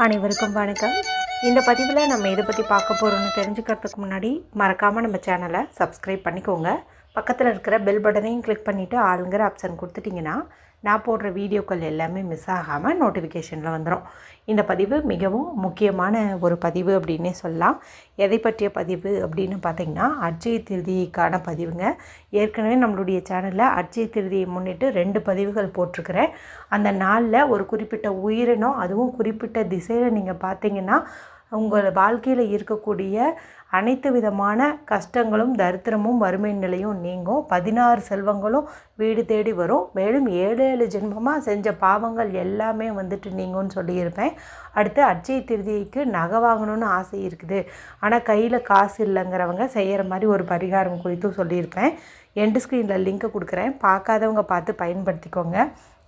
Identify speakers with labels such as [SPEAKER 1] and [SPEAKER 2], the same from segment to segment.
[SPEAKER 1] அனைவருக்கும் வணக்கம். இந்த பதிவில் நம்ம எதை பற்றி பார்க்க போகிறோம்னு தெரிஞ்சுக்கிறதுக்கு முன்னாடி மறக்காமல் நம்ம சேனலை சப்ஸ்கிரைப் பண்ணிக்கோங்க. பக்கத்தில் இருக்கிற பெல் பட்டனையும் கிளிக் பண்ணிவிட்டு ஆளுங்கிற ஆப்ஷன் கொடுத்துட்டிங்கன்னா நான் போடுற வீடியோக்கள் எல்லாமே மிஸ் ஆகாமல் நோட்டிஃபிகேஷனில் வந்துடும். இந்த பதிவு மிகவும் முக்கியமான ஒரு பதிவு அப்படின்னே சொல்லலாம். எதை பற்றிய பதிவு அப்படின்னு பார்த்திங்கன்னா அட்சய திருதிக்கான பதிவுங்க. ஏற்கனவே நம்மளுடைய சேனலில் அட்சய திருதியை முன்னிட்டு 2 பதிவுகள் போட்டிருக்கிறேன். அந்த நாளில் ஒரு குறிப்பிட்ட உயிரினம், அதுவும் குறிப்பிட்ட திசையில் நீங்கள் பார்த்தீங்கன்னா உங்கள் வாழ்க்கையில் இருக்கக்கூடிய அனைத்து விதமான கஷ்டங்களும் தரித்திரமும் வறுமை நிலையும் நீங்கும். 16 செல்வங்களும் வீடு தேடி வரும். மேலும் 7 ஜென்மமாக செஞ்ச பாவங்கள் எல்லாமே நீங்கும்னு சொல்லியிருப்பேன். அடுத்து அட்சய திருதிக்கு நகை வாங்கணும்னு ஆசை இருக்குது, ஆனால் கையில் காசு இல்லைங்கிறவங்க செய்கிற மாதிரி ஒரு பரிகாரம் குறித்தும் சொல்லியிருப்பேன். எண்டு ஸ்க்ரீனில் லிங்க்கை கொடுக்குறேன், பார்க்காதவங்க பார்த்து பயன்படுத்திக்கோங்க.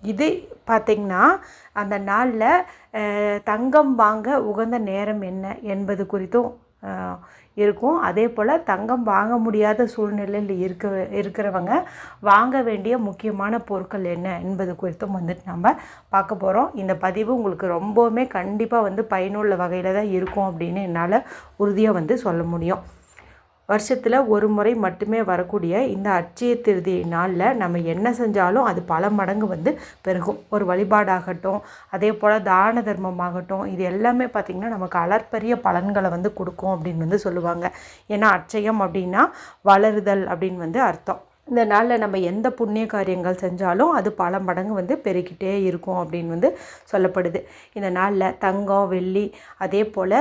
[SPEAKER 1] இது பார்த்திங்கன்னா அந்த நாளில் தங்கம் வாங்க உகந்த நேரம் என்ன என்பது குறித்தும் இருக்கும். அதே போல் தங்கம் வாங்க முடியாத சூழ்நிலையில் இருக்கிறவங்க வாங்க வேண்டிய முக்கியமான பொருட்கள் என்ன என்பது குறித்தும் நம்ம பார்க்க போகிறோம். இந்த பதிவு உங்களுக்கு ரொம்பவுமே கண்டிப்பாக பயனுள்ள வகையில் தான் இருக்கும் அப்படின்னு என்னால் உறுதியாக சொல்ல முடியும். வருஷத்தில் ஒரு முறை மட்டுமே வரக்கூடிய இந்த அட்சய திருதி நாளில் நம்ம என்ன செஞ்சாலும் அது பல மடங்கு பெருகும். ஒரு வழிபாடாகட்டும், அதே போல் தான தர்மமாகட்டும், இது எல்லாமே பார்த்திங்கன்னா நமக்கு அளப்பரிய பலன்களை கொடுக்கும் அப்படின்னு சொல்லுவாங்க. ஏன்னா அட்சயம் அப்படின்னா வளருதல் அப்படின்னு அர்த்தம். இந்த நாளில் நம்ம எந்த புண்ணிய காரியங்கள் செஞ்சாலும் அது பல மடங்கு பெருகிட்டே இருக்கும் அப்படின்னு சொல்லப்படுது. இந்த நாளில் தங்கம் வெள்ளி அதே போல்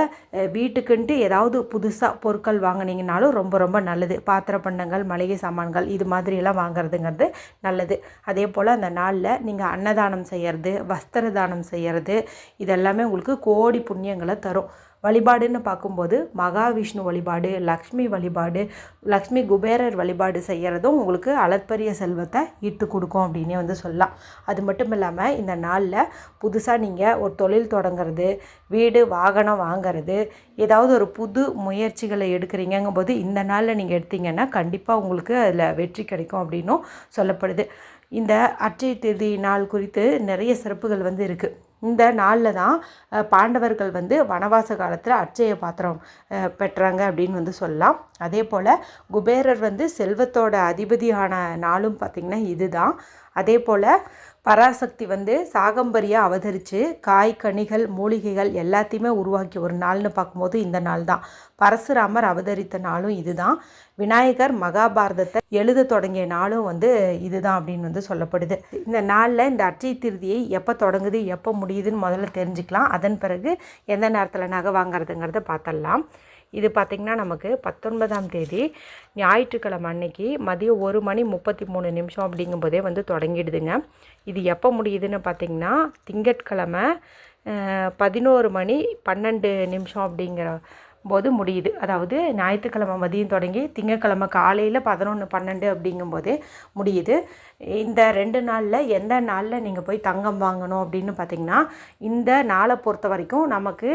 [SPEAKER 1] வீட்டுக்குன்ட்டு ஏதாவது புதுசாக பொருட்கள் வாங்கினீங்கனாலும் ரொம்ப ரொம்ப நல்லது. பாத்திர பண்டங்கள், மளிகை சாமான்கள் இது மாதிரியெல்லாம் வாங்கிறதுங்கிறது நல்லது. அதே போல் அந்த நாளில் நீங்கள் அன்னதானம் செய்கிறது, வஸ்திர தானம் செய்கிறது, இதெல்லாமே உங்களுக்கு கோடி புண்ணியங்களை தரும். வழிபாடுன்னு பார்க்கும்போது மகாவிஷ்ணு வழிபாடு, லக்ஷ்மி வழிபாடு, லக்ஷ்மி குபேரர் வழிபாடு செய்கிறதும் உங்களுக்கு அளப்பரிய செல்வத்தை ஈட்டு கொடுக்கும் அப்படின்னே சொல்லலாம். அது மட்டும் இல்லாமல் இந்த நாளில் புதுசாக நீங்கள் ஒரு தொழில் தொடங்கிறது, வீடு வாகனம் வாங்கிறது, ஏதாவது ஒரு புது முயற்சிகளை எடுக்கிறீங்கும் போது இந்த நாளில் நீங்கள் எடுத்தீங்கன்னா கண்டிப்பாக உங்களுக்கு அதில் வெற்றி கிடைக்கும் அப்படின்னும் சொல்லப்படுது. இந்த அட்சய திருதி நாள் குறித்து நிறைய சிறப்புகள் இருக்குது. இந்த நாளில் தான் பாண்டவர்கள் வனவாச காலத்தில் அட்சய பாத்திரம் பெற்றாங்க அப்படின்னு சொல்லலாம். அதே போல் குபேரர் செல்வத்தோட அதிபதியான நாளும் பார்த்திங்கன்னா இதுதான். அதே போல் பராசக்தி சாகம்பரியாக அவதரித்து காய் கனிகள் மூலிகைகள் எல்லாத்தையுமே உருவாக்கி ஒரு நாள்னு பார்க்கும்போது இந்த நாள் தான். பரசுராமர் அவதரித்த நாளும் இதுதான். விநாயகர் மகாபாரதத்தை எழுத தொடங்கிய நாளும் இதுதான் அப்படின்னு சொல்லப்படுது. இந்த நாளில் இந்த அட்சய திருதியை எப்போ தொடங்குது எப்போ முடியுதுன்னு முதல்ல தெரிஞ்சுக்கலாம். அதன் பிறகு எந்த நேரத்தில் நகை வாங்கிறதுங்கிறத பார்த்துடலாம். இது பார்த்திங்கன்னா நமக்கு 19ஆம் தேதி ஞாயிற்றுக்கிழமை அன்னைக்கு மதியம் 1:33 அப்படிங்கும்போதே தொடங்கிடுதுங்க. இது எப்போ முடியுதுன்னு பார்த்திங்கன்னா திங்கட்கிழமை 11:12 அப்படிங்கிற போது முடியுது. அதாவது ஞாயிற்றுக்கிழமை மதியம் தொடங்கி திங்கட்கிழமை காலையில் 11:12 அப்படிங்கும்போதே முடியுது. இந்த 2 நாளில் எந்த நாளில் நீங்கள் போய் தங்கம் வாங்கணும் அப்படின்னு பார்த்திங்கன்னா இந்த நாளை பொறுத்த வரைக்கும் நமக்கு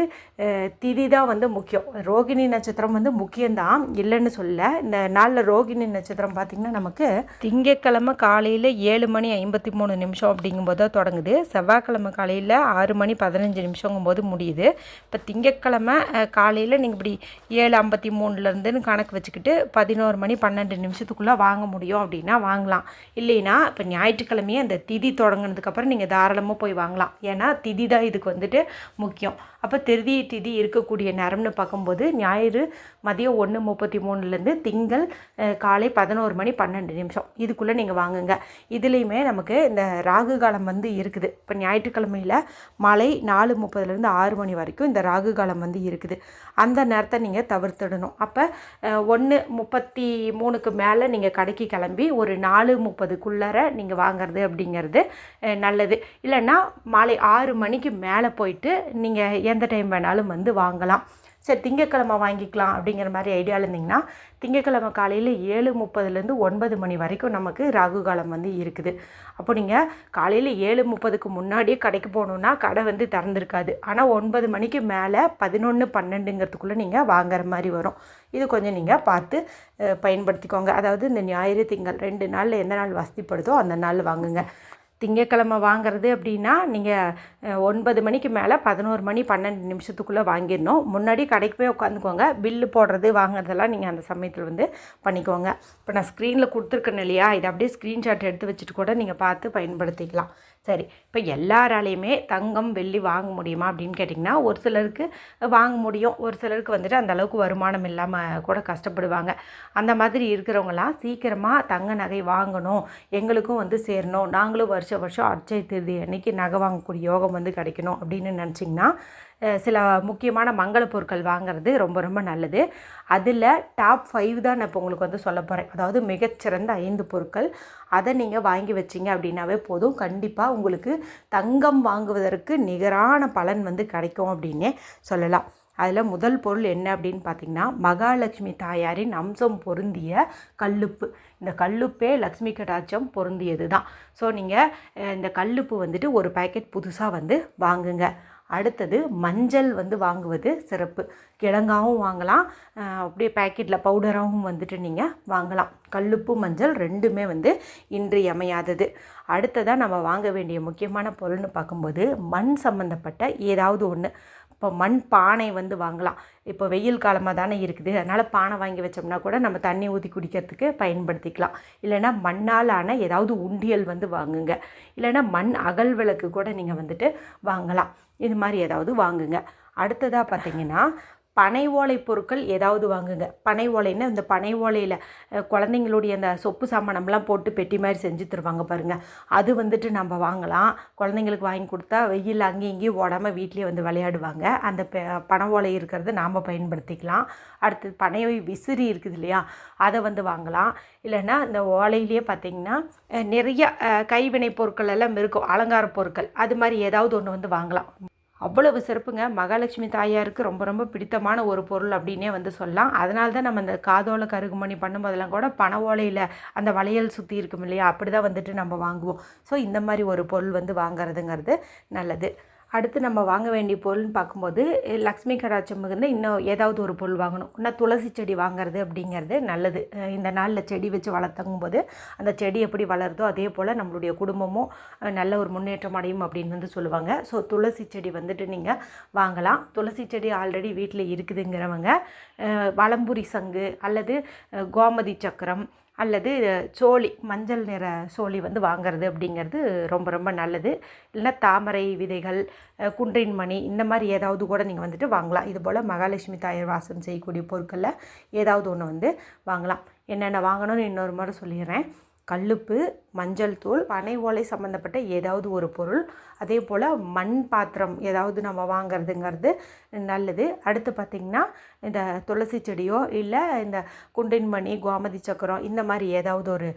[SPEAKER 1] திதி தான் முக்கியம். ரோகிணி நட்சத்திரம் முக்கியம்தான், இல்லைன்னு சொல்ல. இந்த நாளில் ரோகிணி நட்சத்திரம் பார்த்திங்கன்னா நமக்கு திங்கட்கிழமை காலையில் 7:53 அப்படிங்கும்போது தான் தொடங்குது. செவ்வாய்க்கிழமை காலையில் 6:15 முடியுது. இப்போ திங்கட்கிழமை காலையில் நீங்கள் இப்படி 7:53 கணக்கு வச்சுக்கிட்டு 11:12 வாங்க முடியும் அப்படின்னா வாங்கலாம். இல்லைன்னா இப்போ ஞாயிற்றுக்கிழமையே அந்த திதி தொடங்கினதுக்கப்புறம் நீங்கள் தாராளமாக போய் வாங்கலாம். ஏன்னா திதி தான் இதுக்கு முக்கியம். அப்போ திருதியை திதி இருக்கக்கூடிய நேரம்னு பார்க்கும்போது ஞாயிறு மதியம் 1:33 திங்கள் காலை 11:12 இதுக்குள்ளே நீங்கள் வாங்குங்க. இதுலேயுமே நமக்கு இந்த ராகு காலம் இருக்குது. இப்போ ஞாயிற்றுக்கிழமையில் மாலை 4:30 6 மணி வரைக்கும் இந்த ராகு காலம் இருக்குது. அந்த நேரத்தை நீங்கள் தவிர்த்துடணும். அப்போ 1:33 மேலே நீங்கள் கடைக்கு கிளம்பி ஒரு 4:30 நீங்கள் வாங்கிறது அப்படிங்கிறது நல்லது. இல்லைன்னா மாலை 6 மணிக்கு மேலே போயிட்டு நீங்கள் எந்த டைம் வேணாலும் வாங்கலாம். சரி, திங்கட்கிழமை வாங்கிக்கலாம் அப்படிங்கிற மாதிரி ஐடியாவில் இருந்திங்கன்னா திங்கட்கிழமை காலையில் 7:30 9 மணி வரைக்கும் நமக்கு ராகு காலம் இருக்குது. அப்போ நீங்கள் காலையில் 7:30 முன்னாடியே கடைக்கு போகணுன்னா கடை திறந்துருக்காது. ஆனால் 9 மணிக்கு மேலே 11:12 நீங்கள் வாங்குற மாதிரி வரும். இது கொஞ்சம் நீங்கள் பார்த்து பயன்படுத்திக்கோங்க. அதாவது இந்த ஞாயிறு திங்கள் 2 நாளில் எந்த நாள் வசதிப்படுதோ அந்த நாள் வாங்குங்க. திங்கக்கிழமை வாங்குறது அப்படின்னா நீங்கள் 9 மணிக்கு மேலே 11 மணி 12 நிமிஷத்துக்குள்ளே வாங்கிடணும். முன்னாடி கடைக்கு போய் உட்காந்துக்கோங்க. பில்லு போடுறது வாங்குறதெல்லாம் நீங்கள் அந்த சமயத்தில் வந்து பண்ணிக்கோங்க. இப்போ நான் ஸ்க்ரீனில் கொடுத்துருக்கேன் இல்லையா, இதை அப்படியே ஸ்க்ரீன்ஷாட் எடுத்து வச்சுட்டு கூட நீங்கள் பார்த்து பயன்படுத்திக்கலாம். சரி, இப்போ எல்லாராலையுமே தங்கம் வெள்ளி வாங்க முடியுமா அப்படின்னு கேட்டிங்கன்னா, ஒரு சிலருக்கு வாங்க முடியும், ஒரு சிலருக்கு வந்துட்டு அந்த அளவுக்கு வருமானம் இல்லாமல் கூட கஷ்டப்படுவாங்க. அந்த மாதிரி இருக்கிறவங்களாம் சீக்கிரமாக தங்க நகை வாங்கணும், எங்களுக்கும் வந்து சேரணும், நாங்களும் வருஷம் அட்சய திருதி அன்னைக்கு நகை வாங்கக்கூடிய யோகம் வந்து கிடைக்கணும் அப்படின்னு நினச்சிங்கன்னா சில முக்கியமான மங்கள பொருட்கள் வாங்குறது ரொம்ப ரொம்ப நல்லது. அதில் டாப் 5 தான் நான் இப்போ உங்களுக்கு வந்து சொல்ல போகிறேன். அதாவது மிகச்சிறந்த 5 பொருட்கள். அதை நீங்கள் வாங்கி வச்சிங்க அப்படின்னாவே போதும், கண்டிப்பாக உங்களுக்கு தங்கம் வாங்குவதற்கு நிகரான பலன் வந்து கிடைக்கும் அப்படின்னே சொல்லலாம். அதில் முதல் பொருள் என்ன அப்படின்னு பார்த்திங்கன்னா, மகாலட்சுமி தாயாரின் அம்சம் பொருந்திய கல்லுப்பு. இந்த கல்லுப்பே லக்ஷ்மி கடாட்சம் பொருந்தியது தான். ஸோ நீங்கள் இந்த கல்லுப்பு வந்துட்டு ஒரு பேக்கெட் புதுசாக வந்து வாங்குங்க. அடுத்தது மஞ்சள் வந்து வாங்குவது சிறப்பு. கிழங்காகவும் வாங்கலாம், அப்படியே பேக்கெட்டில் பவுடராகவும் வந்துட்டு நீங்கள் வாங்கலாம். கல்லுப்பு மஞ்சள் ரெண்டுமே வந்து இன்றியமையாதது. அடுத்ததாக நம்ம வாங்க வேண்டிய முக்கியமான பொருள்னு பார்க்கும்போது மண் சம்மந்தப்பட்ட ஏதாவது ஒன்று. இப்போ மண் பானை வந்து வாங்கலாம். இப்போ வெயில் காலமாக தானே இருக்குது, அதனால் பானை வாங்கி வச்சோம்னா கூட நம்ம தண்ணி ஊற்றி குடிக்கிறதுக்கு பயன்படுத்திக்கலாம். இல்லைனா மண்ணால் ஆன ஏதாவது உண்டியல் வந்து வாங்குங்க. இல்லைனா மண் அகல் விளக்கு கூட நீங்கள் வந்துட்டு வாங்கலாம். இது மாதிரி ஏதாவது வாங்குங்க. அடுத்ததாக பார்த்திங்கன்னா பனை ஓலை பொருட்கள் ஏதாவது வாங்குங்க. பனை ஓலைன்னா இந்த பனை ஓலையில் குழந்தைங்களுடைய அந்த சொப்பு சாமானம்லாம் போட்டு பெட்டி மாதிரி செஞ்சு தருவாங்க பாருங்கள், அது வந்துட்டு நம்ம வாங்கலாம். குழந்தைங்களுக்கு வாங்கி கொடுத்தா வெயில் அங்கேயும் இங்கேயும் ஓடாமல் வீட்லேயே வந்து விளையாடுவாங்க. அந்த பனை ஓலை இருக்கிறத நாம் பயன்படுத்திக்கலாம். அடுத்தது பனை விசிறி இருக்குது இல்லையா, அதை வந்து வாங்கலாம். இல்லைன்னா இந்த ஓலையிலேயே பார்த்திங்கன்னா நிறைய கைவினை பொருட்கள் எல்லாம் இருக்கும், அலங்கார பொருட்கள், அது மாதிரி ஏதாவது ஒன்று வந்து வாங்கலாம். அவ்வளவு சிறப்புங்க. மகாலட்சுமி தாயாருக்கு ரொம்ப ரொம்ப பிடித்தமான ஒரு பொருள் அப்படின்னே வந்து சொல்லலாம். அதனால தான் நம்ம இந்த காதோலை கருகுமணி பண்ணும்போதெல்லாம் கூட பனை ஓலையில் அந்த வளையல் சுற்றி இருக்கும் இல்லையா, அப்படி தான் வந்துட்டு நம்ம வாங்குவோம். ஸோ இந்த மாதிரி ஒரு பொருள் வந்து வாங்குறதுங்கிறது நல்லது. அடுத்து நம்ம வாங்க வேண்டிய பொருள்னு பார்க்கும்போது லக்ஷ்மி கடாட்சம் மிகுந்த இன்னும் ஏதாவது ஒரு பொருள் வாங்கணும். இன்னும் துளசி செடி வாங்குறது அப்படிங்கிறது நல்லது. இந்த நாளில் செடி வச்சு வளர்த்தங்கும் போது அந்த செடி எப்படி வளருதோ அதே போல் நம்மளுடைய குடும்பமும் நல்ல ஒரு முன்னேற்றம் அடையும் அப்படின்னு வந்து சொல்லுவாங்க. ஸோ துளசி செடி வந்துட்டு நீங்கள் வாங்கலாம். துளசி செடி ஆல்ரெடி வீட்டில் இருக்குதுங்கிறவங்க வலம்புரி சங்கு அல்லது கோமதி சக்கரம் அல்லது சோழி, மஞ்சள் நிற சோழி வந்து வாங்கிறது அப்படிங்கிறது ரொம்ப ரொம்ப நல்லது. இல்லைன்னா தாமரை விதைகள், குன்றின் மணி, இந்த மாதிரி ஏதாவது கூட நீங்கள் வந்துட்டு வாங்கலாம். இதுபோல் மகாலட்சுமி தாயார் வாசம் செய்யக்கூடிய பொருட்களில் ஏதாவது ஒன்று வந்து வாங்கலாம். என்னென்ன வாங்கணும்னு இன்னொரு முறை சொல்லிடுறேன். கல்லுப்பு, மஞ்சள் தூள், பனை ஓலை சம்மந்தப்பட்ட ஏதாவது ஒரு பொருள், அதே போல் மண் பாத்திரம் ஏதாவது நம்ம வாங்கிறதுங்கிறது நல்லது. அடுத்து பார்த்திங்கன்னா இந்த துளசி செடியோ இல்லை இந்த குண்டின் மணி, கோமதி சக்கரம், இந்த மாதிரி ஏதாவது ஒரு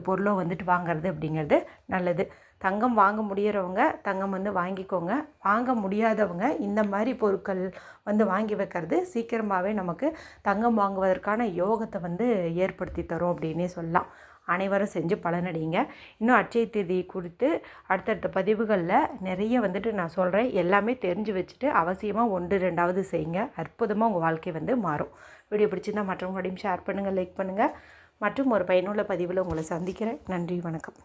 [SPEAKER 1] பொருளோ வந்துட்டு வாங்கிறது அப்படிங்கிறது நல்லது. தங்கம் வாங்க முடிகிறவங்க தங்கம் வந்து வாங்கிக்கோங்க. வாங்க முடியாதவங்க இந்த மாதிரி பொருட்கள் வந்து வாங்கி வைக்கிறது சீக்கிரமாகவே நமக்கு தங்கம் வாங்குவதற்கான யோகத்தை வந்து ஏற்படுத்தி தரும் அப்படின்னே சொல்லலாம். அனைவரும் செஞ்சு பலனடைங்க. இன்னும் அட்சய தேதி குறித்து அடுத்தடுத்த பதிவுகளில் நிறைய வந்துட்டு நான் சொல்கிறேன். எல்லாமே தெரிஞ்சு வச்சுட்டு அவசியமாக 1-2வது செய்யுங்க. அற்புதமாக உங்கள் வாழ்க்கை வந்து மாறும். வீடியோ பிடிச்சிருந்தால் மற்றவங்களோடையும் ஷேர் பண்ணுங்கள், லைக் பண்ணுங்கள். மற்றும் ஒரு பயனுள்ள பதிவில் உங்களை சந்திக்கிறேன். நன்றி, வணக்கம்.